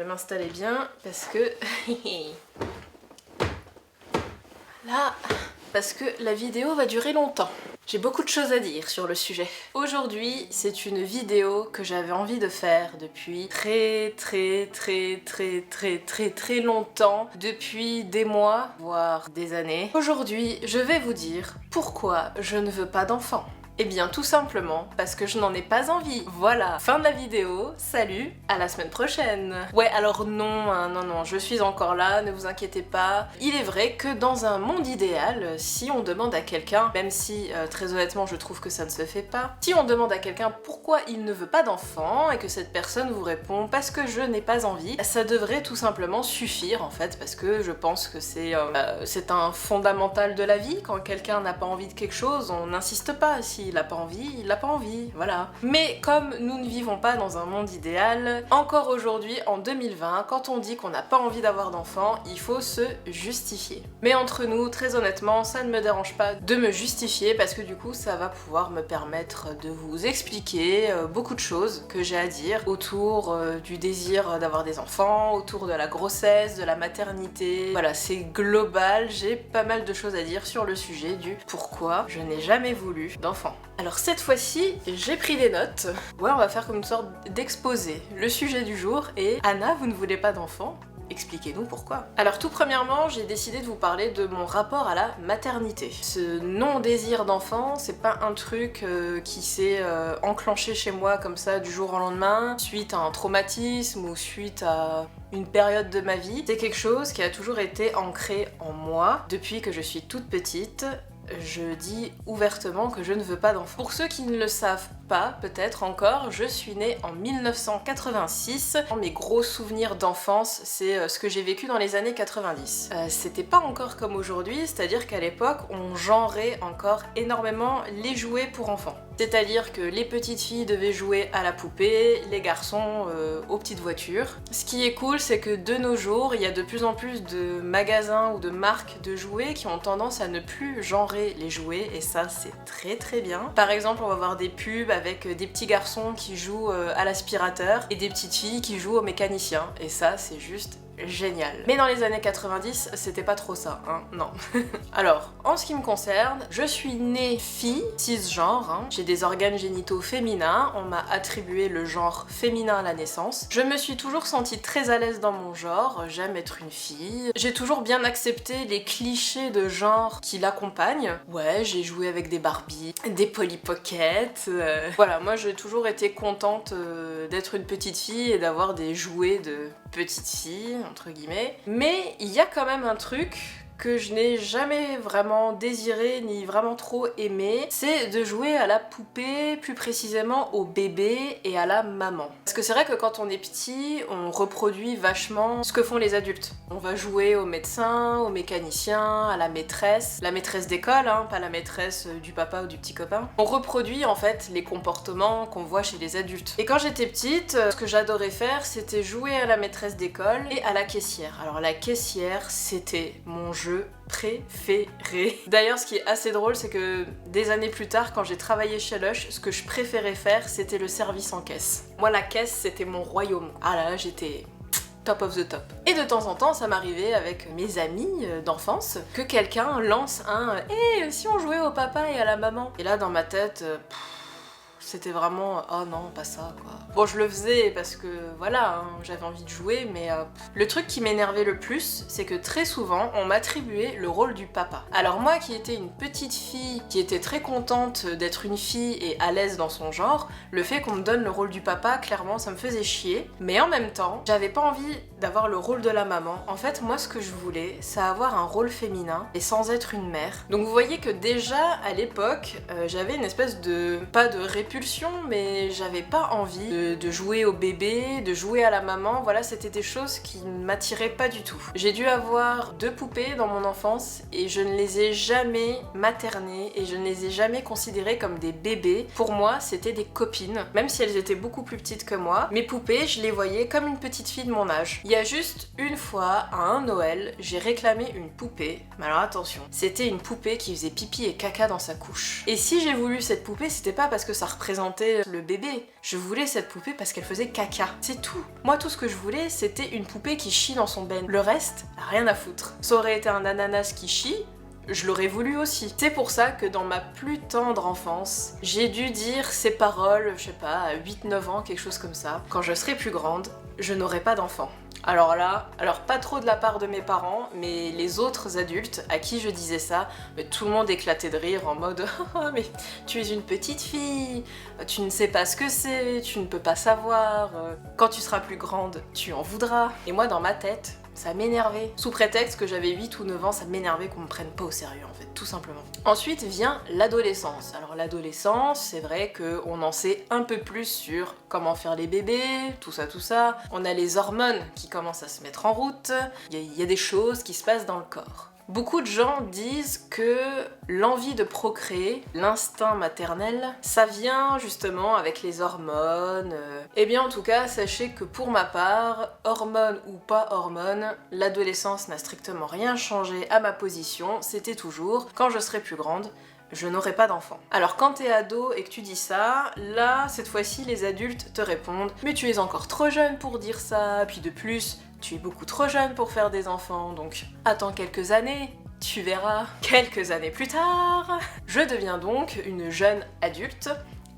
je vais m'installer bien parce que... Là, parce que la vidéo va durer longtemps. J'ai beaucoup de choses à dire sur le sujet. Aujourd'hui, c'est une vidéo que j'avais envie de faire depuis très longtemps, depuis des mois, voire des années. Aujourd'hui, je vais vous dire pourquoi je ne veux pas d'enfant. Eh bien tout simplement parce que je n'en ai pas envie. Voilà, fin de la vidéo, salut, à la semaine prochaine. Ouais, alors non, hein, non, je suis encore là, ne vous inquiétez pas. Il est vrai que dans un monde idéal, si on demande à quelqu'un, même si très honnêtement je trouve que ça ne se fait pas, si on demande à quelqu'un pourquoi il ne veut pas d'enfant et que cette personne vous répond parce que je n'ai pas envie, ça devrait tout simplement suffire en fait, parce que je pense que c'est un fondamental de la vie. Quand quelqu'un n'a pas envie de quelque chose, on n'insiste pas. S'il a pas envie, il a pas envie, voilà. Mais comme nous ne vivons pas dans un monde idéal, encore aujourd'hui, en 2020, quand on dit qu'on n'a pas envie d'avoir d'enfants, il faut se justifier. Mais entre nous, très honnêtement, ça ne me dérange pas de me justifier parce que du coup, ça va pouvoir me permettre de vous expliquer beaucoup de choses que j'ai à dire autour du désir d'avoir des enfants, autour de la grossesse, de la maternité. Voilà, c'est global, j'ai pas mal de choses à dire sur le sujet du pourquoi je n'ai jamais voulu d'enfants. Alors cette fois-ci, j'ai pris des notes. Ouais, on va faire comme une sorte d'exposé. Le sujet du jour est Anna, vous ne voulez pas d'enfant ? Expliquez-nous pourquoi. Alors tout premièrement, j'ai décidé de vous parler de mon rapport à la maternité. Ce non-désir d'enfant, c'est pas un truc qui s'est enclenché chez moi comme ça du jour au lendemain, suite à un traumatisme ou suite à une période de ma vie. C'est quelque chose qui a toujours été ancré en moi depuis que je suis toute petite. Je dis ouvertement que je ne veux pas d'enfant. Pour ceux qui ne le savent pas, peut-être encore, je suis née en 1986. Mes gros souvenirs d'enfance, c'est ce que j'ai vécu dans les années 90. C'était pas encore comme aujourd'hui, c'est-à-dire qu'à l'époque, on genrait encore énormément les jouets pour enfants. C'est-à-dire que les petites filles devaient jouer à la poupée, les garçons aux petites voitures. Ce qui est cool, c'est que de nos jours, il y a de plus en plus de magasins ou de marques de jouets qui ont tendance à ne plus genrer les jouets, et ça c'est très bien. Par exemple, on va voir des pubs avec des petits garçons qui jouent à l'aspirateur et des petites filles qui jouent au mécanicien, et ça c'est juste génial. Mais dans les années 90, c'était pas trop ça, hein, non. Alors, en ce qui me concerne, je suis née fille, cisgenre, hein. J'ai des organes génitaux féminins, on m'a attribué le genre féminin à la naissance. Je me suis toujours sentie très à l'aise dans mon genre, j'aime être une fille. J'ai toujours bien accepté les clichés de genre qui l'accompagnent. Ouais, j'ai joué avec des Barbie, des Polly Pocket, voilà, moi j'ai toujours été contente d'être une petite fille et d'avoir des jouets de petite fille, entre guillemets. Mais il y a quand même un truc que je n'ai jamais vraiment désiré ni vraiment trop aimé, c'est de jouer à la poupée, plus précisément au bébé et à la maman. Parce que c'est vrai que quand on est petit, on reproduit vachement ce que font les adultes. On va jouer au médecin, au mécanicien, à la maîtresse d'école, hein, pas la maîtresse du papa ou du petit copain. On reproduit en fait les comportements qu'on voit chez les adultes. Et quand j'étais petite, ce que j'adorais faire, c'était jouer à la maîtresse d'école et à la caissière. Alors la caissière, c'était mon jeu préféré. D'ailleurs, ce qui est assez drôle, c'est que des années plus tard, quand j'ai travaillé chez Lush, ce que je préférais faire, c'était le service en caisse. Moi, la caisse, c'était mon royaume. Ah là, j'étais top of the top. Et de temps en temps, ça m'arrivait avec mes amis d'enfance que quelqu'un lance un « Hey, si on jouait au papa et à la maman ?» Et là, dans ma tête... c'était vraiment oh non, pas ça quoi. Bon, je le faisais parce que voilà, hein, j'avais envie de jouer, mais le truc qui m'énervait le plus, c'est que très souvent on m'attribuait le rôle du papa. Alors moi qui étais une petite fille, qui était très contente d'être une fille et à l'aise dans son genre, le fait qu'on me donne le rôle du papa, clairement ça me faisait chier. Mais en même temps, j'avais pas envie d'avoir le rôle de la maman. En fait, moi ce que je voulais, c'est avoir un rôle féminin et sans être une mère. Donc vous voyez que déjà à l'époque, j'avais une espèce de, pas de répulsion, mais j'avais pas envie de jouer au bébé, de jouer à la maman. Voilà, c'était des choses qui ne m'attiraient pas du tout. J'ai dû avoir 2 poupées dans mon enfance et je ne les ai jamais maternées et je ne les ai jamais considérées comme des bébés. Pour moi, c'était des copines, même si elles étaient beaucoup plus petites que moi. Mes poupées, je les voyais comme une petite fille de mon âge. Il y a juste une fois, à un Noël, j'ai réclamé une poupée. Mais alors attention, c'était une poupée qui faisait pipi et caca dans sa couche. Et si j'ai voulu cette poupée, c'était pas parce que ça représentait représentait le bébé. Je voulais cette poupée parce qu'elle faisait caca. C'est tout. Moi, tout ce que je voulais, c'était une poupée qui chie dans son ben. Le reste, rien à foutre. Ça aurait été un ananas qui chie, je l'aurais voulu aussi. C'est pour ça que dans ma plus tendre enfance, j'ai dû dire ces paroles, je sais pas, à 8-9 ans, quelque chose comme ça. Quand je serai plus grande, je n'aurai pas d'enfant. Alors là, pas trop de la part de mes parents, mais les autres adultes à qui je disais ça, mais tout le monde éclatait de rire en mode oh, mais tu es une petite fille, tu ne sais pas ce que c'est, tu ne peux pas savoir, quand tu seras plus grande, tu en voudras. Et moi dans ma tête, ça m'énervait. Sous prétexte que j'avais 8 ou 9 ans, ça m'énervait qu'on me prenne pas au sérieux en fait, tout simplement. Ensuite vient l'adolescence. Alors l'adolescence, c'est vrai qu'on en sait un peu plus sur comment faire les bébés, tout ça. On a les hormones qui commencent à se mettre en route, il y a des choses qui se passent dans le corps. Beaucoup de gens disent que l'envie de procréer, l'instinct maternel, ça vient justement avec les hormones. Eh bien en tout cas, sachez que pour ma part, hormones ou pas hormones, l'adolescence n'a strictement rien changé à ma position, c'était toujours, quand je serai plus grande, je n'aurai pas d'enfant. Alors quand t'es ado et que tu dis ça, là, cette fois-ci, les adultes te répondent « Mais tu es encore trop jeune pour dire ça, puis de plus, tu es beaucoup trop jeune pour faire des enfants, donc attends quelques années, tu verras. » Quelques années plus tard, je deviens donc une jeune adulte,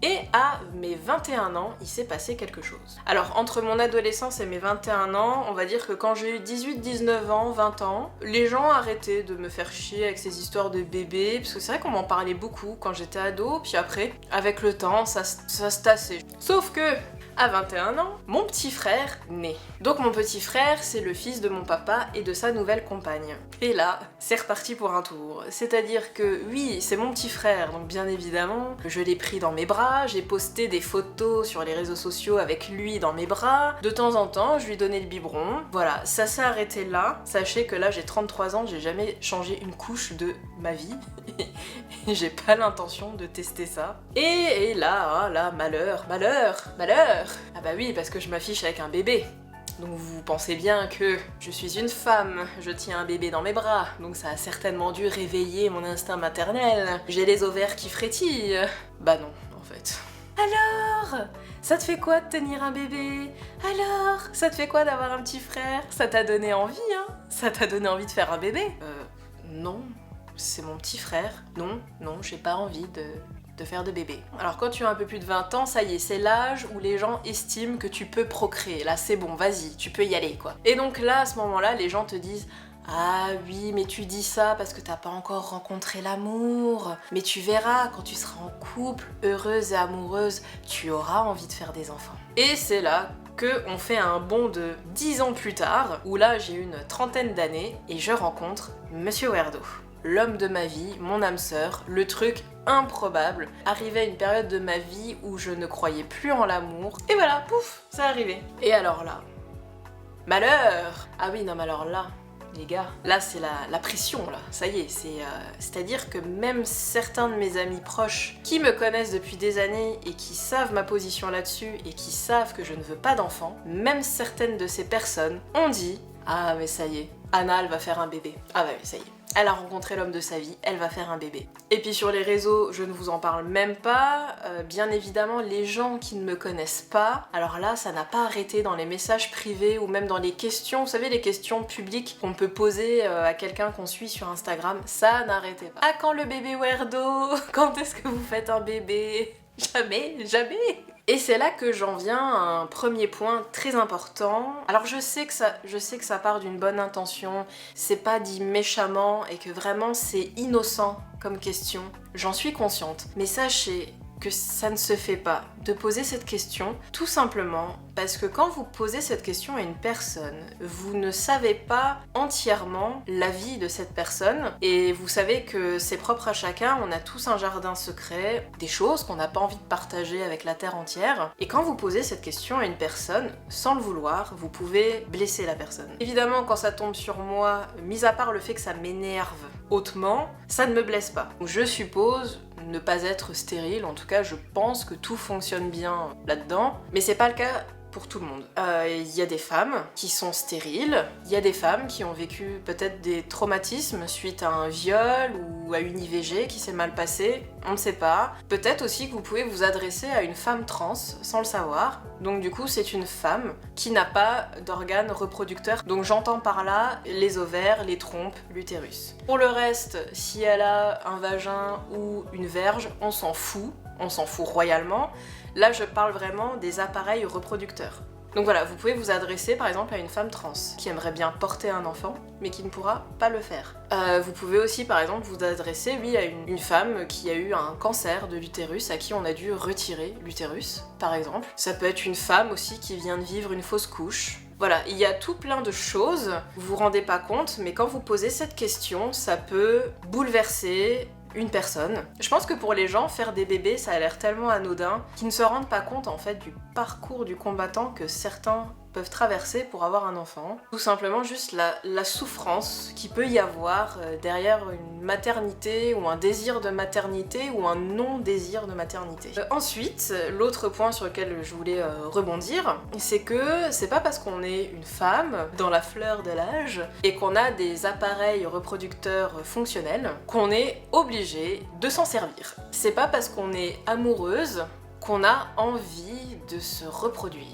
et à mes 21 ans, il s'est passé quelque chose. Alors, entre mon adolescence et mes 21 ans, on va dire que quand j'ai eu 18, 19 ans, 20 ans, les gens arrêtaient de me faire chier avec ces histoires de bébés, parce que c'est vrai qu'on m'en parlait beaucoup quand j'étais ado, puis après, avec le temps, ça se tassait. Sauf que, à 21 ans, mon petit frère naît. Donc mon petit frère, c'est le fils de mon papa et de sa nouvelle compagne. Et là, c'est reparti pour un tour. C'est-à-dire que oui, c'est mon petit frère, donc bien évidemment, je l'ai pris dans mes bras, j'ai posté des photos sur les réseaux sociaux avec lui dans mes bras. De temps en temps, je lui donnais le biberon. Voilà, ça s'est arrêté là. Sachez que là, j'ai 33 ans, j'ai jamais changé une couche de ma vie. J'ai pas l'intention de tester ça. Et là, malheur. Ah bah oui, parce que je m'affiche avec un bébé. Donc vous pensez bien que je suis une femme, je tiens un bébé dans mes bras, donc ça a certainement dû réveiller mon instinct maternel. J'ai les ovaires qui frétillent. Bah non, en fait. Alors, ça te fait quoi de tenir un bébé? Alors, ça te fait quoi d'avoir un petit frère? Ça t'a donné envie, hein? Ça t'a donné envie de faire un bébé? Non. C'est mon petit frère. Non, j'ai pas envie de faire de bébé. Alors quand tu as un peu plus de 20 ans, ça y est, c'est l'âge où les gens estiment que tu peux procréer. Là, c'est bon, vas-y, tu peux y aller, quoi. Et donc là, à ce moment-là, les gens te disent « Ah oui, mais tu dis ça parce que t'as pas encore rencontré l'amour. Mais tu verras, quand tu seras en couple, heureuse et amoureuse, tu auras envie de faire des enfants. » Et c'est là qu'on fait un bond de 10 ans plus tard, où là, j'ai une trentaine d'années, et je rencontre Monsieur Werdo. L'homme de ma vie, mon âme sœur, le truc improbable, arrivé à une période de ma vie où je ne croyais plus en l'amour, et voilà, pouf, c'est arrivé. Et alors là, malheur! Ah oui, non mais alors là, les gars, là c'est la pression là, ça y est, c'est-à-dire que même certains de mes amis proches qui me connaissent depuis des années et qui savent ma position là-dessus et qui savent que je ne veux pas d'enfant, même certaines de ces personnes ont dit « Ah mais ça y est, Anna elle va faire un bébé. Ah bah oui, ça y est. Elle a rencontré l'homme de sa vie, elle va faire un bébé. » Et puis sur les réseaux, je ne vous en parle même pas. Bien évidemment, les gens qui ne me connaissent pas, alors là, ça n'a pas arrêté dans les messages privés ou même dans les questions, vous savez, les questions publiques qu'on peut poser à quelqu'un qu'on suit sur Instagram, ça n'arrêtait pas. Ah, quand le bébé Werdo? Quand est-ce que vous faites un bébé? Jamais. Et c'est là que j'en viens à un premier point très important. Alors je sais que ça part d'une bonne intention, c'est pas dit méchamment et que vraiment c'est innocent comme question. J'en suis consciente. Mais sachez que ça ne se fait pas de poser cette question, tout simplement parce que quand vous posez cette question à une personne, vous ne savez pas entièrement la vie de cette personne et vous savez que c'est propre à chacun, on a tous un jardin secret, des choses qu'on n'a pas envie de partager avec la terre entière. Et quand vous posez cette question à une personne, sans le vouloir, vous pouvez blesser la personne. Évidemment, quand ça tombe sur moi, mis à part le fait que ça m'énerve hautement, ça ne me blesse pas. Je suppose ne pas être stérile, en tout cas je pense que tout fonctionne bien là-dedans, mais c'est pas le cas pour tout le monde. Il y a des femmes qui sont stériles, il y a des femmes qui ont vécu peut-être des traumatismes suite à un viol ou à une IVG qui s'est mal passée, on ne sait pas. Peut-être aussi que vous pouvez vous adresser à une femme trans sans le savoir. Donc du coup c'est une femme qui n'a pas d'organes reproducteurs. Donc j'entends par là les ovaires, les trompes, l'utérus. Pour le reste, si elle a un vagin ou une verge, on s'en fout royalement. Là je parle vraiment des appareils reproducteurs. Donc voilà, vous pouvez vous adresser par exemple à une femme trans qui aimerait bien porter un enfant mais qui ne pourra pas le faire. Vous pouvez aussi par exemple vous adresser à une femme qui a eu un cancer de l'utérus, à qui on a dû retirer l'utérus par exemple. Ça peut être une femme aussi qui vient de vivre une fausse couche. Voilà, il y a tout plein de choses, vous vous rendez pas compte, mais quand vous posez cette question, ça peut bouleverser une personne. Je pense que pour les gens, faire des bébés, ça a l'air tellement anodin qu'ils ne se rendent pas compte en fait du parcours du combattant que certains peuvent traverser pour avoir un enfant. Tout simplement juste la souffrance qu'il peut y avoir derrière une maternité ou un désir de maternité ou un non-désir de maternité. Ensuite, l'autre point sur lequel je voulais rebondir, c'est que c'est pas parce qu'on est une femme dans la fleur de l'âge et qu'on a des appareils reproducteurs fonctionnels qu'on est obligé de s'en servir. C'est pas parce qu'on est amoureuse qu'on a envie de se reproduire.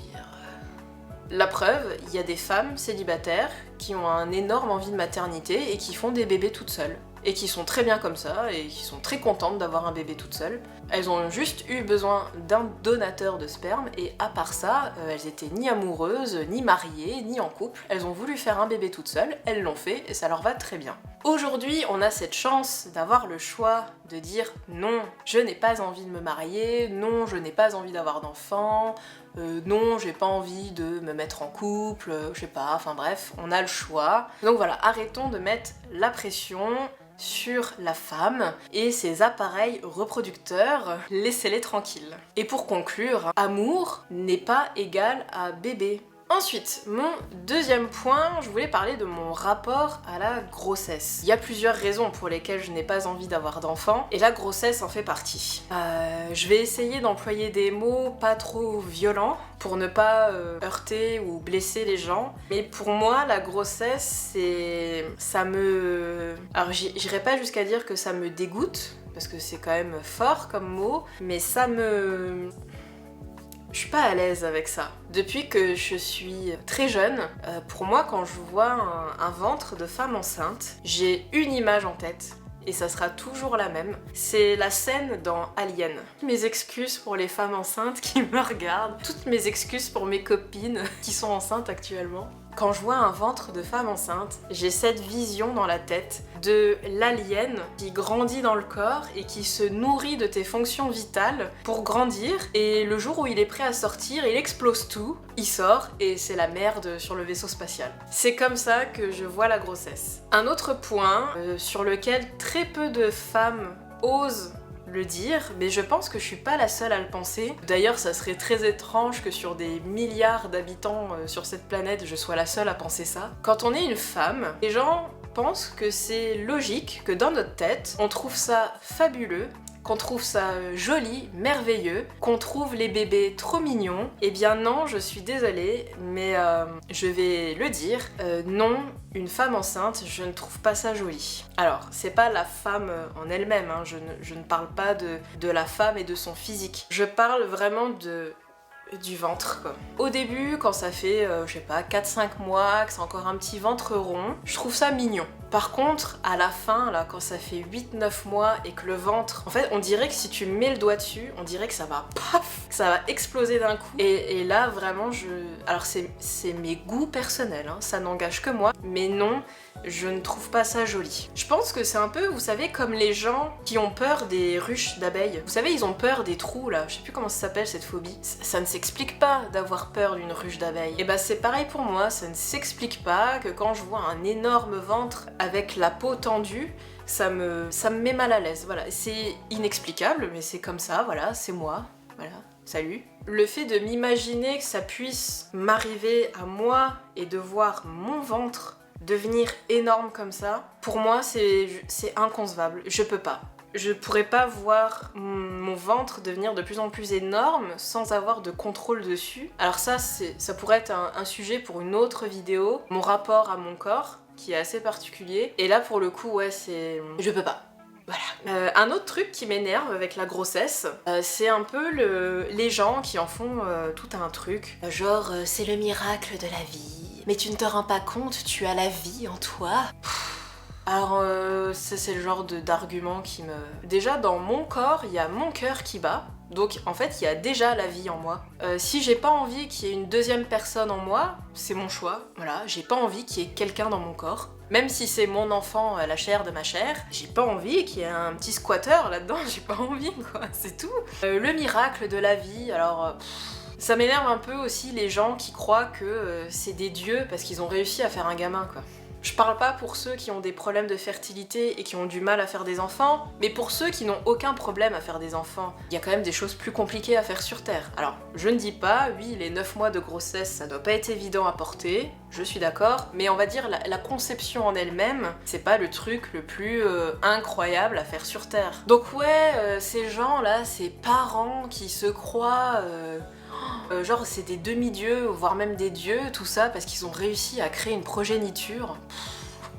La preuve, il y a des femmes célibataires qui ont un énorme envie de maternité et qui font des bébés toutes seules. Et qui sont très bien comme ça, et qui sont très contentes d'avoir un bébé toute seule. Elles ont juste eu besoin d'un donateur de sperme, et à part ça, elles étaient ni amoureuses, ni mariées, ni en couple. Elles ont voulu faire un bébé toute seule, elles l'ont fait, et ça leur va très bien. Aujourd'hui, on a cette chance d'avoir le choix de dire non, je n'ai pas envie de me marier, non, je n'ai pas envie d'avoir d'enfants, non, j'ai pas envie de me mettre en couple, je sais pas, enfin bref, on a le choix. Donc voilà, arrêtons de mettre la pression sur la femme et ses appareils reproducteurs, laissez-les tranquilles. Et pour conclure, amour n'est pas égal à bébé. Ensuite, mon deuxième point, je voulais parler de mon rapport à la grossesse. Il y a plusieurs raisons pour lesquelles je n'ai pas envie d'avoir d'enfants, et la grossesse en fait partie. Je vais essayer d'employer des mots pas trop violents pour ne pas heurter ou blesser les gens, mais pour moi, la grossesse, ça me... Alors j'irai pas jusqu'à dire que ça me dégoûte, parce que c'est quand même fort comme mot, mais ça me... Je suis pas à l'aise avec ça. Depuis que je suis très jeune, pour moi, quand je vois un ventre de femme enceinte, j'ai une image en tête. Et ça sera toujours la même. C'est la scène dans Alien. Mes excuses pour les femmes enceintes qui me regardent. Toutes mes excuses pour mes copines qui sont enceintes actuellement. Quand je vois un ventre de femme enceinte, j'ai cette vision dans la tête de l'alien qui grandit dans le corps et qui se nourrit de tes fonctions vitales pour grandir, et le jour où il est prêt à sortir, il explose tout, il sort et c'est la merde sur le vaisseau spatial. C'est comme ça que je vois la grossesse. Un autre point sur lequel très peu de femmes osent le dire, mais je pense que je suis pas la seule à le penser. D'ailleurs, ça serait très étrange que sur des milliards d'habitants sur cette planète, je sois la seule à penser ça. Quand on est une femme, les gens pensent que c'est logique, que dans notre tête, on trouve ça fabuleux, qu'on trouve ça joli, merveilleux, qu'on trouve les bébés trop mignons. Eh bien non, je suis désolée, mais je vais le dire, non, une femme enceinte, je ne trouve pas ça joli. Alors, c'est pas la femme en elle-même, hein, je ne parle pas de la femme et de son physique. Je parle vraiment du ventre quoi. Au début, quand ça fait, je sais pas, 4-5 mois, que c'est encore un petit ventre rond, je trouve ça mignon. Par contre, à la fin, là, quand ça fait 8-9 mois et que le ventre... En fait, on dirait que si tu mets le doigt dessus, on dirait que ça va paf, que ça va exploser d'un coup. Et là, vraiment, alors c'est mes goûts personnels, hein, ça n'engage que moi, mais non, je ne trouve pas ça joli. Je pense que c'est un peu, vous savez, comme les gens qui ont peur des ruches d'abeilles. Vous savez, ils ont peur des trous, là. Je sais plus comment ça s'appelle, cette phobie. Ça ne s'explique pas d'avoir peur d'une ruche d'abeilles. Et bah, c'est pareil pour moi, ça ne s'explique pas que quand je vois un énorme ventre avec la peau tendue, ça me met mal à l'aise, voilà. C'est inexplicable, mais c'est comme ça, voilà, c'est moi, voilà, salut. Le fait de m'imaginer que ça puisse m'arriver à moi et de voir mon ventre devenir énorme comme ça, pour moi c'est inconcevable, je peux pas. Je pourrais pas voir mon ventre devenir de plus en plus énorme sans avoir de contrôle dessus. Alors ça pourrait être un sujet pour une autre vidéo, mon rapport à mon corps, qui est assez particulier. Et là pour le coup, ouais, je peux pas. Voilà. Un autre truc qui m'énerve avec la grossesse, c'est un peu les gens qui en font tout un truc. Genre, c'est le miracle de la vie. Mais tu ne te rends pas compte, tu as la vie en toi. Alors, ça c'est le genre d'argument qui me... Déjà, dans mon corps, il y a mon cœur qui bat. Donc, en fait, il y a déjà la vie en moi. Si j'ai pas envie qu'il y ait une deuxième personne en moi, c'est mon choix. Voilà, j'ai pas envie qu'il y ait quelqu'un dans mon corps. Même si c'est mon enfant, la chair de ma chair, j'ai pas envie qu'il y ait un petit squatter là-dedans, j'ai pas envie, quoi, c'est tout. Le miracle de la vie, alors... ça m'énerve un peu aussi les gens qui croient que c'est des dieux parce qu'ils ont réussi à faire un gamin, quoi. Je parle pas pour ceux qui ont des problèmes de fertilité et qui ont du mal à faire des enfants, mais pour ceux qui n'ont aucun problème à faire des enfants. Il y a quand même des choses plus compliquées à faire sur Terre. Alors, je ne dis pas, oui, les 9 mois de grossesse, ça doit pas être évident à porter, je suis d'accord, mais on va dire la conception en elle-même, c'est pas le truc le plus incroyable à faire sur Terre. Donc ouais, ces gens-là, ces parents qui se croient... genre c'est des demi-dieux, voire même des dieux, tout ça, parce qu'ils ont réussi à créer une progéniture.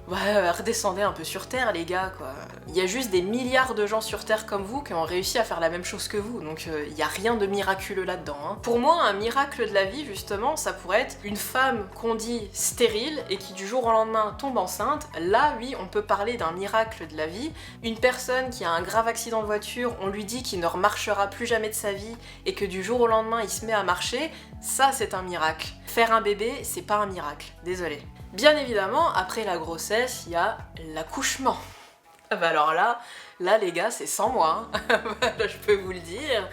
Ouais, redescendez un peu sur Terre, les gars, quoi. Il y a juste des milliards de gens sur Terre comme vous qui ont réussi à faire la même chose que vous, donc il y a rien de miraculeux là-dedans. Hein. Pour moi, un miracle de la vie, justement, ça pourrait être une femme qu'on dit stérile et qui du jour au lendemain tombe enceinte. Là, oui, on peut parler d'un miracle de la vie. Une personne qui a un grave accident de voiture, on lui dit qu'il ne remarchera plus jamais de sa vie et que du jour au lendemain, il se met à marcher, ça, c'est un miracle. Faire un bébé, c'est pas un miracle, désolé. Bien évidemment, après la grossesse, il y a l'accouchement. Bah alors là les gars, c'est sans moi, hein. Là, je peux vous le dire.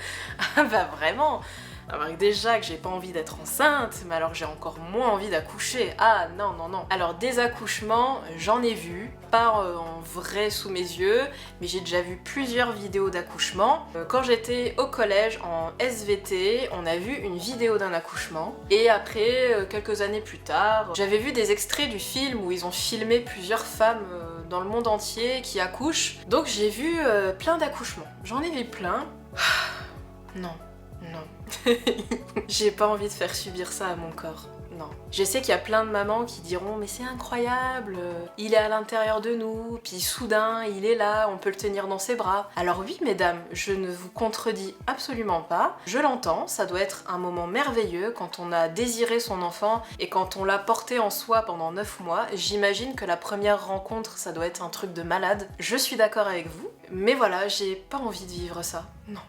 Bah vraiment. Alors déjà que j'ai pas envie d'être enceinte, mais alors j'ai encore moins envie d'accoucher. Ah non, non, non. Alors des accouchements, j'en ai vu, pas en vrai sous mes yeux, mais j'ai déjà vu plusieurs vidéos d'accouchement. Quand j'étais au collège en SVT, on a vu une vidéo d'un accouchement. Et après, quelques années plus tard, j'avais vu des extraits du film où ils ont filmé plusieurs femmes dans le monde entier qui accouchent. Donc j'ai vu plein d'accouchements. J'en ai vu plein. Non. Non. J'ai pas envie de faire subir ça à mon corps. Non. Je sais qu'il y a plein de mamans qui diront mais c'est incroyable, il est à l'intérieur de nous, puis soudain il est là, on peut le tenir dans ses bras. Alors oui mesdames, je ne vous contredis absolument pas, je l'entends, ça doit être un moment merveilleux quand on a désiré son enfant et quand on l'a porté en soi pendant 9 mois, j'imagine que la première rencontre ça doit être un truc de malade. Je suis d'accord avec vous, mais voilà, j'ai pas envie de vivre ça. Non.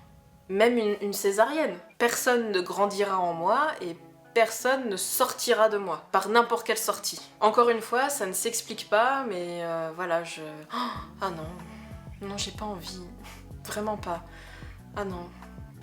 Même une césarienne. Personne ne grandira en moi et personne ne sortira de moi, par n'importe quelle sortie. Encore une fois, ça ne s'explique pas, mais voilà, ah non, non j'ai pas envie, vraiment pas, ah non.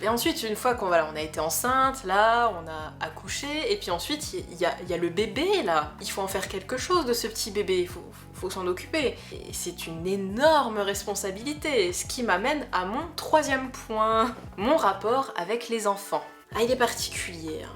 Et ensuite, une fois qu'on a été enceinte, là, on a accouché, et puis ensuite, il y a le bébé, là. Il faut en faire quelque chose de ce petit bébé, il faut s'en occuper. Et c'est une énorme responsabilité, ce qui m'amène à mon 3e point. Mon rapport avec les enfants. Ah, il est particulier. Hein.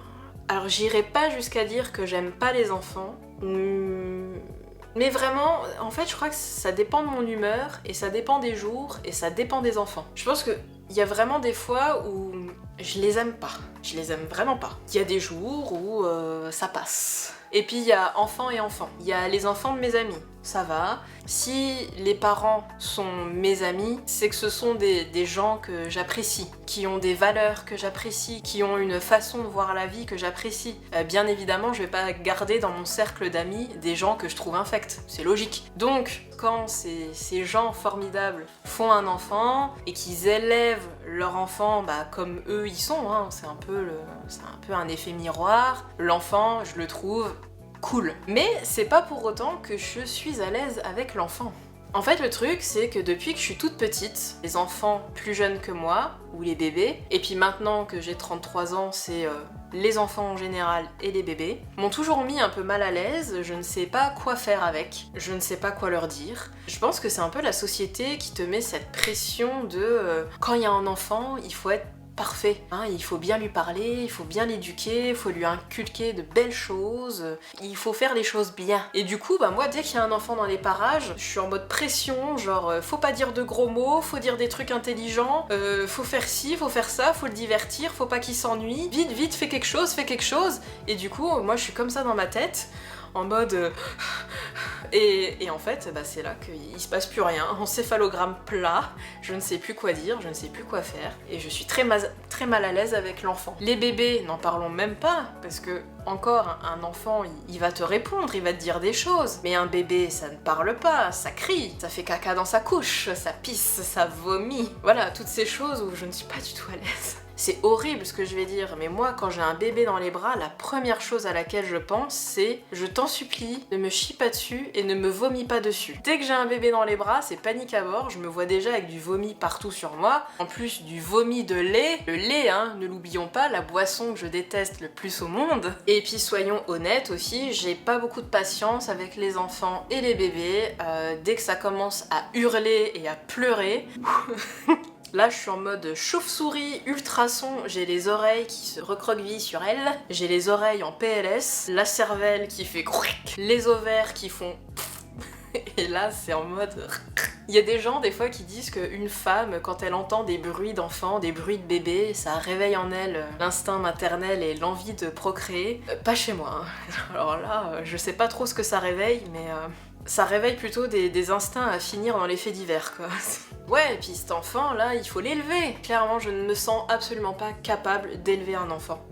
Alors, j'irai pas jusqu'à dire que j'aime pas les enfants, mais vraiment, en fait, je crois que ça dépend de mon humeur, et ça dépend des jours, et ça dépend des enfants. Je pense que il y a vraiment des fois où je les aime pas. Je les aime vraiment pas. Il y a des jours où ça passe. Et puis il y a enfants et enfants. Il y a les enfants de mes amis. Ça va. Si les parents sont mes amis, c'est que ce sont des gens que j'apprécie, qui ont des valeurs que j'apprécie, qui ont une façon de voir la vie que j'apprécie. Bien évidemment, je vais pas garder dans mon cercle d'amis des gens que je trouve infects. C'est logique. Donc, quand ces gens formidables font un enfant et qu'ils élèvent leur enfant comme eux ils sont, hein, c'est un peu un effet miroir, l'enfant, je le trouve cool. Mais c'est pas pour autant que je suis à l'aise avec l'enfant. En fait, le truc, c'est que depuis que je suis toute petite, les enfants plus jeunes que moi, ou les bébés, et puis maintenant que j'ai 33 ans, c'est les enfants en général et les bébés, m'ont toujours mis un peu mal à l'aise, je ne sais pas quoi faire avec, je ne sais pas quoi leur dire. Je pense que c'est un peu la société qui te met cette pression de quand il y a un enfant, il faut être parfait. Hein, il faut bien lui parler, il faut bien l'éduquer, il faut lui inculquer de belles choses, il faut faire les choses bien. Et du coup, bah moi, dès qu'il y a un enfant dans les parages, je suis en mode pression, genre faut pas dire de gros mots, faut dire des trucs intelligents, faut faire ci, faut faire ça, faut le divertir, faut pas qu'il s'ennuie. Vite, vite, fais quelque chose, fais quelque chose. Et du coup, moi, je suis comme ça dans ma tête, en mode... Et en fait, bah, c'est là qu'il se passe plus rien. Encéphalogramme plat, je ne sais plus quoi dire, je ne sais plus quoi faire, et je suis très mal à l'aise avec l'enfant. Les bébés, n'en parlons même pas, parce que encore un enfant, il va te répondre, il va te dire des choses. Mais un bébé, ça ne parle pas, ça crie, ça fait caca dans sa couche, ça pisse, ça vomit. Voilà, toutes ces choses où je ne suis pas du tout à l'aise. C'est horrible ce que je vais dire, mais moi, quand j'ai un bébé dans les bras, la première chose à laquelle je pense, c'est « je t'en supplie, ne me chie pas dessus et ne me vomis pas dessus ». Dès que j'ai un bébé dans les bras, c'est panique à bord, je me vois déjà avec du vomi partout sur moi, en plus du vomi de lait. Le lait, hein, ne l'oublions pas, la boisson que je déteste le plus au monde. Et puis soyons honnêtes aussi, j'ai pas beaucoup de patience avec les enfants et les bébés. Dès que ça commence à hurler et à pleurer... Là, je suis en mode chauve-souris, ultrason, j'ai les oreilles qui se recroquevillent sur elles, j'ai les oreilles en PLS, la cervelle qui fait cric, les ovaires qui font et là, c'est en mode... Il y a des gens, des fois, qui disent qu'une femme, quand elle entend des bruits d'enfants, des bruits de bébés, ça réveille en elle l'instinct maternel et l'envie de procréer. Pas chez moi. Hein. Alors là, je sais pas trop ce que ça réveille, mais... ça réveille plutôt des instincts à finir dans les faits divers, quoi. Ouais, et puis cet enfant, là, il faut l'élever. Clairement, je ne me sens absolument pas capable d'élever un enfant.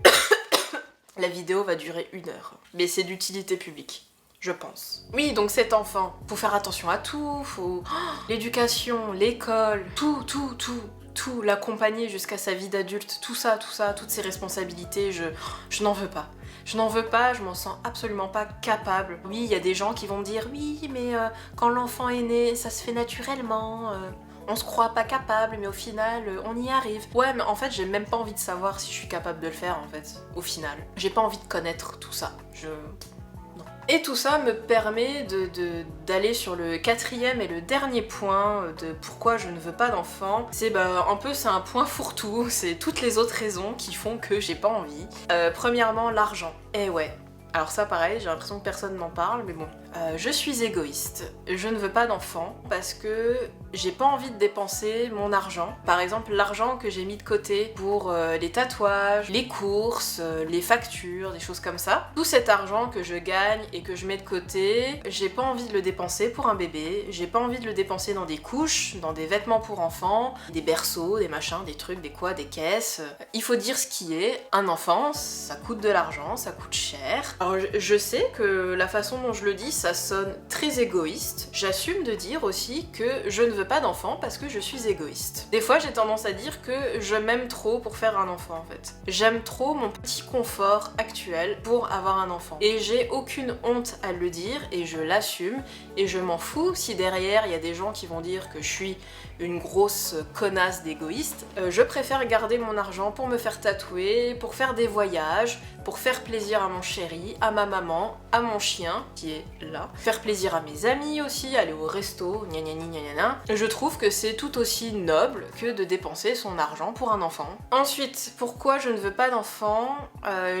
La vidéo va durer 1 heure. Mais c'est d'utilité publique. Je pense. Oui, donc cet enfant, faut faire attention à tout, faut... l'éducation, l'école, tout, l'accompagner jusqu'à sa vie d'adulte, tout ça, toutes ses responsabilités, je n'en veux pas. Je n'en veux pas, je m'en sens absolument pas capable. Oui, il y a des gens qui vont me dire « Oui, mais quand l'enfant est né, ça se fait naturellement, on se croit pas capable, mais au final, on y arrive. » Ouais, mais en fait, j'ai même pas envie de savoir si je suis capable de le faire, en fait, au final. J'ai pas envie de connaître tout ça. Et tout ça me permet d'aller sur le 4e et le dernier point de pourquoi je ne veux pas d'enfant. C'est c'est un point fourre-tout, c'est toutes les autres raisons qui font que j'ai pas envie. Premièrement, l'argent. Eh ouais. Alors ça pareil, j'ai l'impression que personne n'en parle, mais bon. Je suis égoïste. Je ne veux pas d'enfant parce que j'ai pas envie de dépenser mon argent. Par exemple, l'argent que j'ai mis de côté pour les tatouages, les courses, les factures, des choses comme ça. Tout cet argent que je gagne et que je mets de côté, j'ai pas envie de le dépenser pour un bébé, j'ai pas envie de le dépenser dans des couches, dans des vêtements pour enfants, des berceaux, des machins, des trucs, des quoi, des caisses. Il faut dire ce qui est, un enfant, ça coûte de l'argent, ça coûte cher. Alors je sais que la façon dont je le dis, ça sonne très égoïste. J'assume de dire aussi que je ne veux pas d'enfant parce que je suis égoïste. Des fois, j'ai tendance à dire que je m'aime trop pour faire un enfant, en fait. J'aime trop mon petit confort actuel pour avoir un enfant. Et j'ai aucune honte à le dire, et je l'assume, et je m'en fous si derrière, il y a des gens qui vont dire que je suis une grosse connasse d'égoïste. Je préfère garder mon argent pour me faire tatouer, pour faire des voyages, pour faire plaisir à mon chéri, à ma maman, à mon chien, qui est là. Faire plaisir à mes amis aussi, aller au resto, gna gna gna gna gna. Je trouve que c'est tout aussi noble que de dépenser son argent pour un enfant. Ensuite, pourquoi je ne veux pas d'enfant?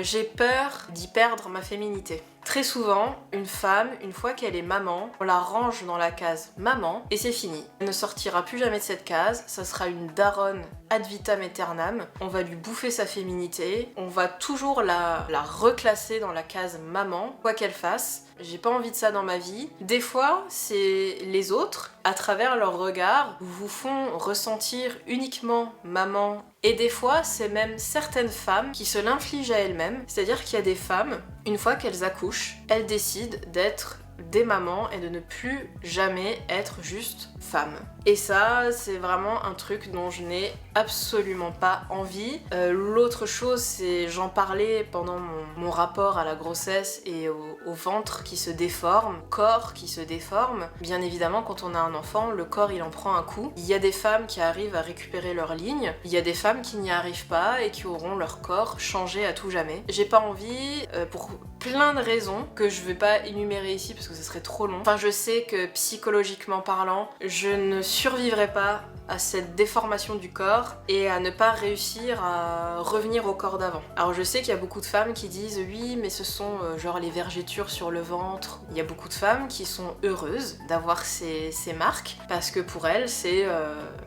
J'ai peur d'y perdre ma féminité. Très souvent, une femme, une fois qu'elle est maman, on la range dans la case maman et c'est fini. Elle ne sortira plus jamais de cette case, ça sera une daronne ad vitam aeternam, on va lui bouffer sa féminité, on va toujours la reclasser dans la case maman, quoi qu'elle fasse. J'ai pas envie de ça dans ma vie. Des fois, c'est les autres, à travers leur regard, vous font ressentir uniquement maman. Et des fois, c'est même certaines femmes qui se l'infligent à elles-mêmes. C'est-à-dire qu'il y a des femmes, une fois qu'elles accouchent, elles décident d'être des mamans et de ne plus jamais être juste femme. Et ça, c'est vraiment un truc dont je n'ai absolument pas envie. L'autre chose, c'est, j'en parlais pendant mon rapport à la grossesse et au ventre qui se déforme, corps qui se déforme. Bien évidemment, quand on a un enfant, le corps il en prend un coup. Il y a des femmes qui arrivent à récupérer leur ligne, il y a des femmes qui n'y arrivent pas et qui auront leur corps changé à tout jamais. J'ai pas envie, pour plein de raisons que je vais pas énumérer ici parce que ce serait trop long. Enfin, je sais que psychologiquement parlant, je ne survivrai pas à cette déformation du corps et à ne pas réussir à revenir au corps d'avant. Alors je sais qu'il y a beaucoup de femmes qui disent oui mais ce sont genre les vergetures sur le ventre. Il y a beaucoup de femmes qui sont heureuses d'avoir ces marques parce que pour elles c'est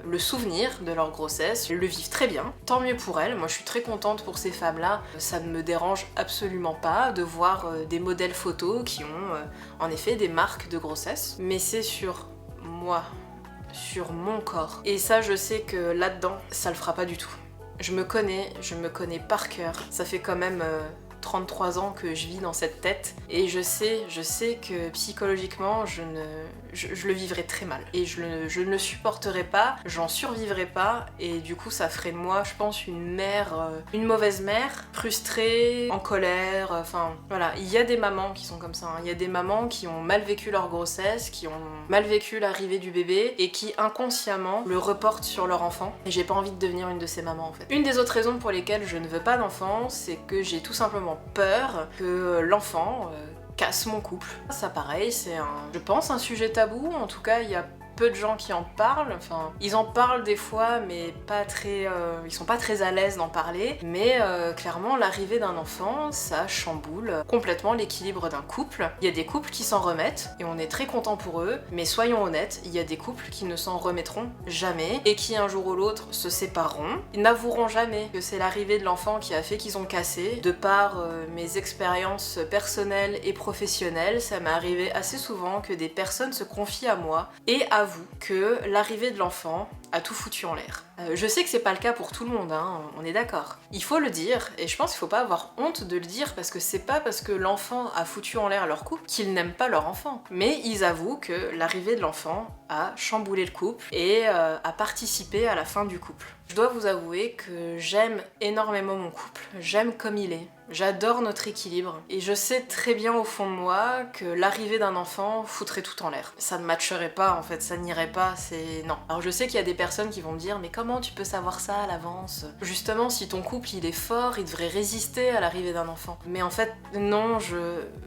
le souvenir de leur grossesse, elles le vivent très bien. Tant mieux pour elles, moi je suis très contente pour ces femmes-là. Ça ne me dérange absolument pas de voir des modèles photos qui ont en effet des marques de grossesse, mais c'est sur moi, sur mon corps. Et ça je sais que là-dedans, ça le fera pas du tout. Je me connais par cœur. Ça fait quand même 33 ans que je vis dans cette tête et je sais que psychologiquement je le vivrai très mal et je ne le supporterai pas, j'en survivrai pas et du coup ça ferait de moi je pense une mère, une mauvaise mère, frustrée, en colère, enfin voilà, il y a des mamans qui sont comme ça, hein. Il y a des mamans qui ont mal vécu leur grossesse, qui ont mal vécu l'arrivée du bébé et qui inconsciemment le reportent sur leur enfant et j'ai pas envie de devenir une de ces mamans en fait. Une des autres raisons pour lesquelles je ne veux pas d'enfant, c'est que j'ai tout simplement peur que l'enfant casse mon couple. Ça pareil, c'est je pense un sujet tabou, en tout cas il y a peu de gens qui en parlent, enfin ils en parlent des fois mais pas très, ils sont pas très à l'aise d'en parler, mais clairement l'arrivée d'un enfant ça chamboule complètement l'équilibre d'un couple. Il y a des couples qui s'en remettent et on est très content pour eux, mais soyons honnêtes, il y a des couples qui ne s'en remettront jamais et qui un jour ou l'autre se sépareront. Ils n'avoueront jamais que c'est l'arrivée de l'enfant qui a fait qu'ils ont cassé. De par mes expériences personnelles et professionnelles, ça m'est arrivé assez souvent que des personnes se confient à moi et avouent que l'arrivée de l'enfant a tout foutu en l'air. Je sais que c'est pas le cas pour tout le monde, hein, on est d'accord. Il faut le dire, et je pense qu'il faut pas avoir honte de le dire, parce que c'est pas parce que l'enfant a foutu en l'air leur couple qu'ils n'aiment pas leur enfant. Mais ils avouent que l'arrivée de l'enfant a chamboulé le couple et a participé à la fin du couple. Je dois vous avouer que j'aime énormément mon couple, j'aime comme il est. J'adore notre équilibre et je sais très bien au fond de moi que l'arrivée d'un enfant foutrait tout en l'air. Ça ne matcherait pas en fait, ça n'irait pas, c'est... non. Alors je sais qu'il y a des personnes qui vont me dire mais comment tu peux savoir ça à l'avance? Justement si ton couple il est fort, il devrait résister à l'arrivée d'un enfant. Mais en fait non,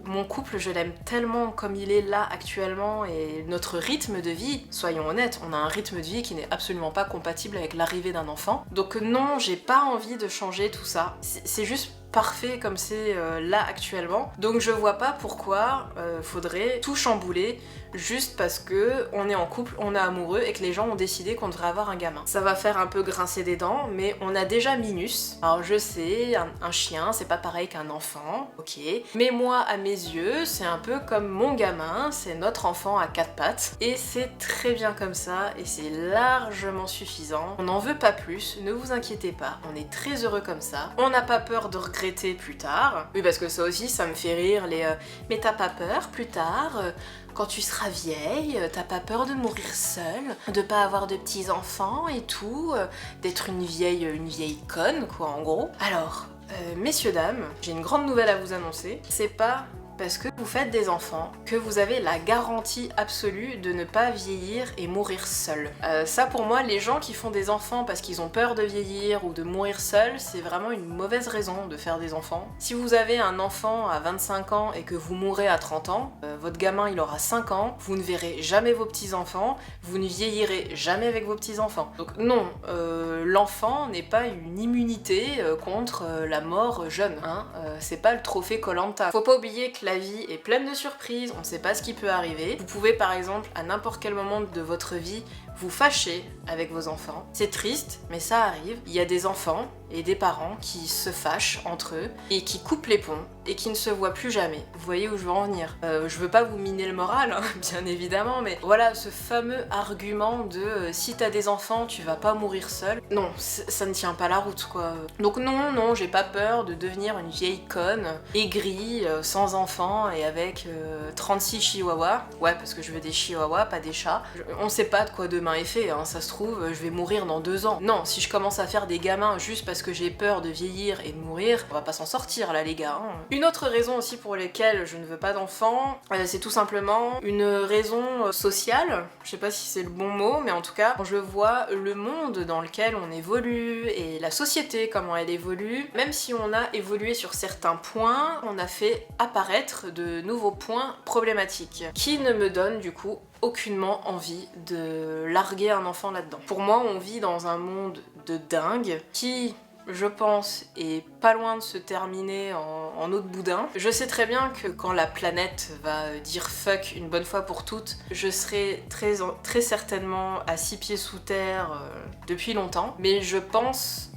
mon couple je l'aime tellement comme il est là actuellement et notre rythme de vie, soyons honnêtes, on a un rythme de vie qui n'est absolument pas compatible avec l'arrivée d'un enfant. Donc non, j'ai pas envie de changer tout ça. C'est juste parfait comme c'est là actuellement. Donc je vois pas pourquoi faudrait tout chambouler juste parce que on est en couple, on est amoureux et que les gens ont décidé qu'on devrait avoir un gamin. Ça va faire un peu grincer des dents, mais on a déjà Minus. Alors je sais, un chien, c'est pas pareil qu'un enfant, ok. Mais moi, à mes yeux, c'est un peu comme mon gamin, c'est notre enfant à quatre pattes. Et c'est très bien comme ça, et c'est largement suffisant. On n'en veut pas plus, ne vous inquiétez pas, on est très heureux comme ça. On n'a pas peur de regretter plus tard. Oui, parce que ça aussi, ça me fait rire, les mais t'as pas peur plus tard quand tu seras vieille, t'as pas peur de mourir seule, de pas avoir de petits enfants et tout, d'être une vieille conne quoi en gros. Alors, messieurs dames, j'ai une grande nouvelle à vous annoncer. C'est pas parce que vous faites des enfants que vous avez la garantie absolue de ne pas vieillir et mourir seul. Ça pour moi, les gens qui font des enfants parce qu'ils ont peur de vieillir ou de mourir seul, c'est vraiment une mauvaise raison de faire des enfants. Si vous avez un enfant à 25 ans et que vous mourrez à 30 ans, votre gamin il aura 5 ans, vous ne verrez jamais vos petits-enfants, vous ne vieillirez jamais avec vos petits-enfants. Donc non, l'enfant n'est pas une immunité contre la mort jeune, hein. C'est pas le trophée Koh-Lanta. Faut pas oublier que la vie est pleine de surprises, on ne sait pas ce qui peut arriver. Vous pouvez par exemple à n'importe quel moment de votre vie vous fâcher avec vos enfants. C'est triste, mais ça arrive. Il y a des enfants et des parents qui se fâchent entre eux et qui coupent les ponts et qui ne se voient plus jamais. Vous voyez où je veux en venir. Je veux pas vous miner le moral, hein, bien évidemment, mais voilà ce fameux argument de si t'as des enfants, tu vas pas mourir seul. Non, ça ne tient pas la route, quoi. Donc non, j'ai pas peur de devenir une vieille conne, aigrie, sans enfants et avec 36 chihuahuas. Ouais, parce que je veux des chihuahuas, pas des chats. On sait pas de quoi demain est fait, hein. Ça se trouve, je vais mourir dans 2 ans. Non, si je commence à faire des gamins juste parce que j'ai peur de vieillir et de mourir, on va pas s'en sortir là les gars, hein. Une autre raison aussi pour laquelle je ne veux pas d'enfants, c'est tout simplement une raison sociale. Je sais pas si c'est le bon mot, mais en tout cas, quand je vois le monde dans lequel on évolue et la société comment elle évolue, même si on a évolué sur certains points, on a fait apparaître de nouveaux points problématiques qui ne me donnent du coup aucunement envie de larguer un enfant là-dedans. Pour moi, on vit dans un monde de dingue qui, je pense, est pas loin de se terminer en eau de boudin. Je sais très bien que quand la planète va dire fuck une bonne fois pour toutes, je serai très certainement à 6 pieds sous terre depuis longtemps, mais je pense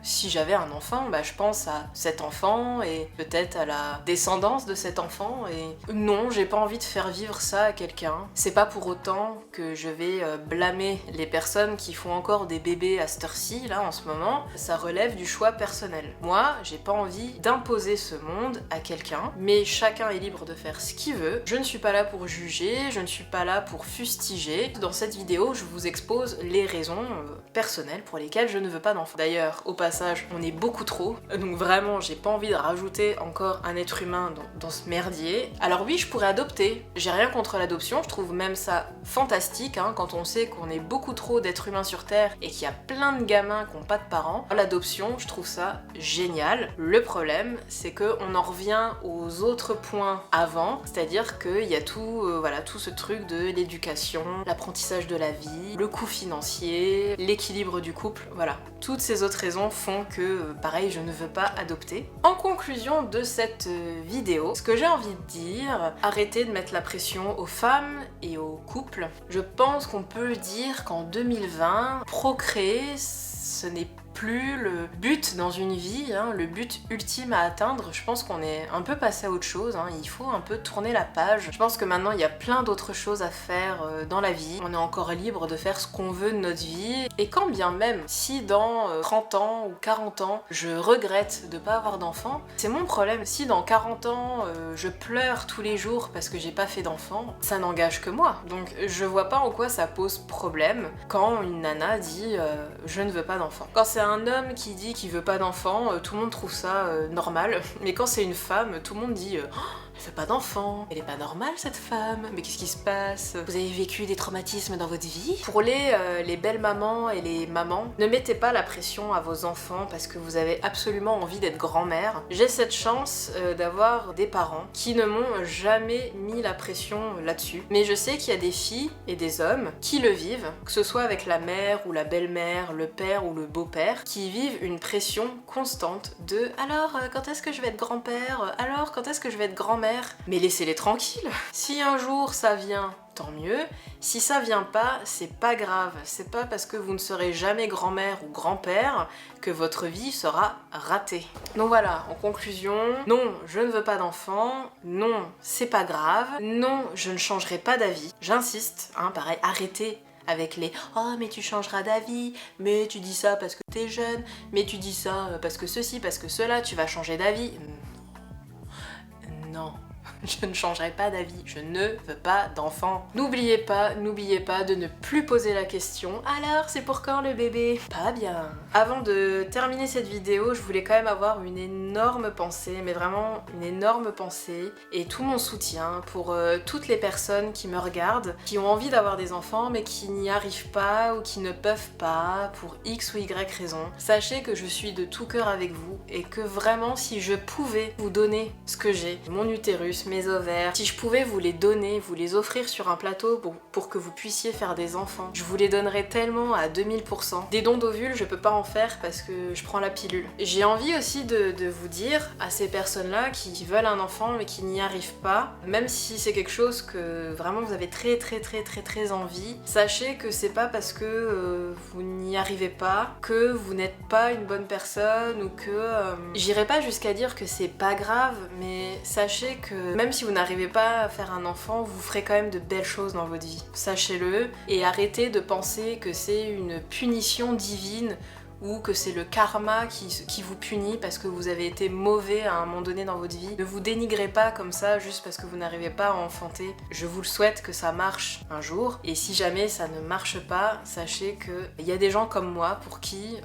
si j'avais un enfant, je pense à cet enfant et peut-être à la descendance de cet enfant, et non, j'ai pas envie de faire vivre ça à quelqu'un. C'est pas pour autant que je vais blâmer les personnes qui font encore des bébés à cette heure-ci, là, en ce moment. Ça relève du choix personnel. Moi, j'ai pas envie d'imposer ce monde à quelqu'un, mais chacun est libre de faire ce qu'il veut. Je ne suis pas là pour juger, je ne suis pas là pour fustiger. Dans cette vidéo, je vous expose les raisons personnelles pour lesquelles je ne veux pas d'enfant. D'ailleurs, au passage, on est beaucoup trop, donc vraiment j'ai pas envie de rajouter encore un être humain dans ce merdier. Alors oui, je pourrais adopter, j'ai rien contre l'adoption, je trouve même ça fantastique quand on sait qu'on est beaucoup trop d'êtres humains sur Terre et qu'il y a plein de gamins qui n'ont pas de parents. L'adoption, je trouve ça génial. Le problème, c'est qu'on en revient aux autres points avant, c'est-à-dire qu'il y a tout ce truc de l'éducation, l'apprentissage de la vie, le coût financier, l'équilibre du couple, voilà. Toutes ces autres raisons font que, pareil, je ne veux pas adopter. En conclusion de cette vidéo, ce que j'ai envie de dire, arrêtez de mettre la pression aux femmes et aux couples. Je pense qu'on peut dire qu'en 2020, procréer, ce n'est plus le but dans une vie, le but ultime à atteindre. Je pense qu'on est un peu passé à autre chose, il faut un peu tourner la page. Je pense que maintenant il y a plein d'autres choses à faire dans la vie. On est encore libre de faire ce qu'on veut de notre vie, et quand bien même si dans 30 ans ou 40 ans je regrette de pas avoir d'enfant, c'est mon problème. Si dans 40 ans je pleure tous les jours parce que j'ai pas fait d'enfant, ça n'engage que moi. Donc je vois pas en quoi ça pose problème quand une nana dit je ne veux pas d'enfant. Quand c'est un homme qui dit qu'il veut pas d'enfant, tout le monde trouve ça normal, mais quand c'est une femme, tout le monde dit elle fait pas d'enfant, elle est pas normale cette femme, mais qu'est-ce qui se passe? Vous avez vécu des traumatismes dans votre vie? Pour les belles mamans et les mamans, ne mettez pas la pression à vos enfants parce que vous avez absolument envie d'être grand-mère. J'ai cette chance d'avoir des parents qui ne m'ont jamais mis la pression là-dessus, mais je sais qu'il y a des filles et des hommes qui le vivent, que ce soit avec la mère ou la belle-mère, le père ou le beau-père, qui vivent une pression constante de alors quand est-ce que je vais être grand-père? Alors quand est-ce que je vais être grand-mère? Mais laissez-les tranquilles. Si un jour ça vient, tant mieux. Si ça vient pas, c'est pas grave. C'est pas parce que vous ne serez jamais grand-mère ou grand-père que votre vie sera ratée. Donc voilà, en conclusion, non, je ne veux pas d'enfant, non, c'est pas grave, non, je ne changerai pas d'avis. J'insiste, pareil, arrêtez avec les « Oh mais tu changeras d'avis, mais tu dis ça parce que t'es jeune, mais tu dis ça parce que ceci, parce que cela, tu vas changer d'avis. » Non, je ne changerai pas d'avis, je ne veux pas d'enfant. N'oubliez pas de ne plus poser la question « Alors, c'est pour quand le bébé ?» Pas bien. Avant de terminer cette vidéo, je voulais quand même avoir une énorme pensée, mais vraiment une énorme pensée, et tout mon soutien pour toutes les personnes qui me regardent, qui ont envie d'avoir des enfants, mais qui n'y arrivent pas ou qui ne peuvent pas, pour X ou Y raison. Sachez que je suis de tout cœur avec vous, et que vraiment, si je pouvais vous donner ce que j'ai, mon utérus, mes ovaires, si je pouvais vous les donner, vous les offrir sur un plateau pour que vous puissiez faire des enfants, je vous les donnerais tellement à 2000%. Des dons d'ovules, je peux pas en faire parce que je prends la pilule. J'ai envie aussi de vous dire à ces personnes-là qui veulent un enfant mais qui n'y arrivent pas, même si c'est quelque chose que vraiment vous avez très envie, sachez que c'est pas parce que vous n'y arrivez pas que vous n'êtes pas une bonne personne ou que... J'irai pas jusqu'à dire que c'est pas grave, mais sachez que même si vous n'arrivez pas à faire un enfant, vous ferez quand même de belles choses dans votre vie. Sachez-le, et arrêtez de penser que c'est une punition divine ou que c'est le karma qui vous punit parce que vous avez été mauvais à un moment donné dans votre vie. Ne vous dénigrez pas comme ça juste parce que vous n'arrivez pas à enfanter. Je vous le souhaite que ça marche un jour, et si jamais ça ne marche pas, sachez qu'il y a des gens comme moi pour qui...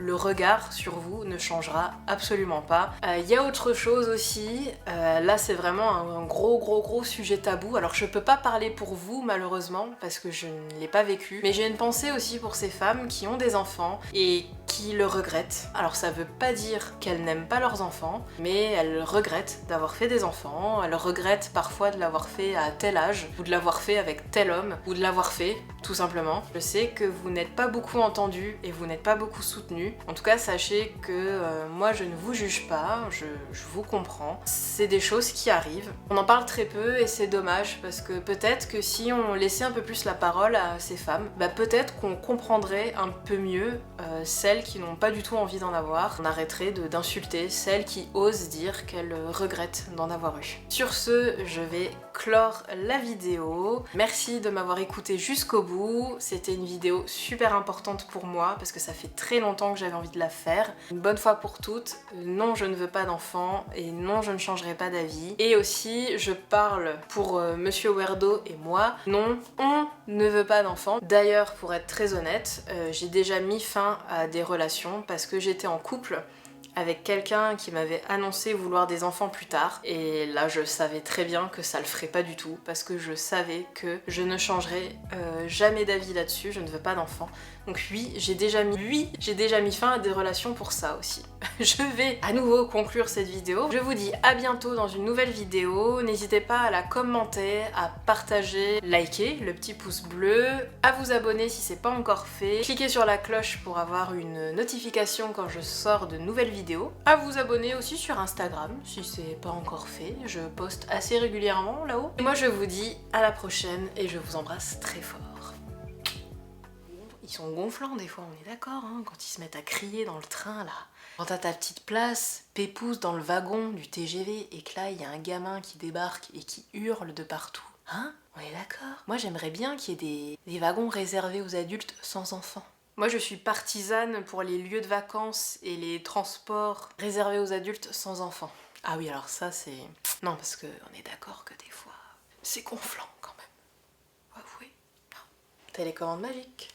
le regard sur vous ne changera absolument pas. Y a autre chose aussi, là c'est vraiment un gros sujet tabou. Alors je peux pas parler pour vous malheureusement parce que je ne l'ai pas vécu, mais j'ai une pensée aussi pour ces femmes qui ont des enfants et qui le regrettent. Alors ça veut pas dire qu'elles n'aiment pas leurs enfants, mais elles regrettent d'avoir fait des enfants, elles regrettent parfois de l'avoir fait à tel âge, ou de l'avoir fait avec tel homme, ou de l'avoir fait, tout simplement. Je sais que vous n'êtes pas beaucoup entendus et vous n'êtes pas beaucoup soutenus. En tout cas, sachez que moi je ne vous juge pas, je vous comprends. C'est des choses qui arrivent. On en parle très peu et c'est dommage parce que peut-être que si on laissait un peu plus la parole à ces femmes, bah peut-être qu'on comprendrait un peu mieux celles qui n'ont pas du tout envie d'en avoir. On arrêterait d'insulter celles qui osent dire qu'elles regrettent d'en avoir eu. Sur ce, je vais clore la vidéo. Merci de m'avoir écouté jusqu'au bout. C'était une vidéo super importante pour moi parce que ça fait très longtemps que j'avais envie de la faire. Une bonne fois pour toutes, non je ne veux pas d'enfant et non je ne changerai pas d'avis. Et aussi je parle pour Monsieur Werdo et moi, non on ne veut pas d'enfant. D'ailleurs pour être très honnête, j'ai déjà mis fin à des relations parce que j'étais en couple avec quelqu'un qui m'avait annoncé vouloir des enfants plus tard et là je savais très bien que ça le ferait pas du tout parce que je savais que je ne changerais jamais d'avis là-dessus, je ne veux pas d'enfants. Donc oui, j'ai déjà mis fin à des relations pour ça aussi. Je vais à nouveau conclure cette vidéo. Je vous dis à bientôt dans une nouvelle vidéo. N'hésitez pas à la commenter, à partager, liker, le petit pouce bleu, à vous abonner si c'est pas encore fait. Cliquez sur la cloche pour avoir une notification quand je sors de nouvelles vidéos. À vous abonner aussi sur Instagram si c'est pas encore fait. Je poste assez régulièrement là-haut. Et moi je vous dis à la prochaine et je vous embrasse très fort. Ils sont gonflants des fois, on est d'accord, hein, quand ils se mettent à crier dans le train là. Quand t'as ta petite place, pépouze dans le wagon du TGV et que là il y a un gamin qui débarque et qui hurle de partout. Hein? On est d'accord? Moi j'aimerais bien qu'il y ait des wagons réservés aux adultes sans enfants. Moi je suis partisane pour les lieux de vacances et les transports réservés aux adultes sans enfants. Ah oui alors ça c'est... Non parce que on est d'accord que des fois c'est gonflant quand même. Faut avouer. Télécommande magique.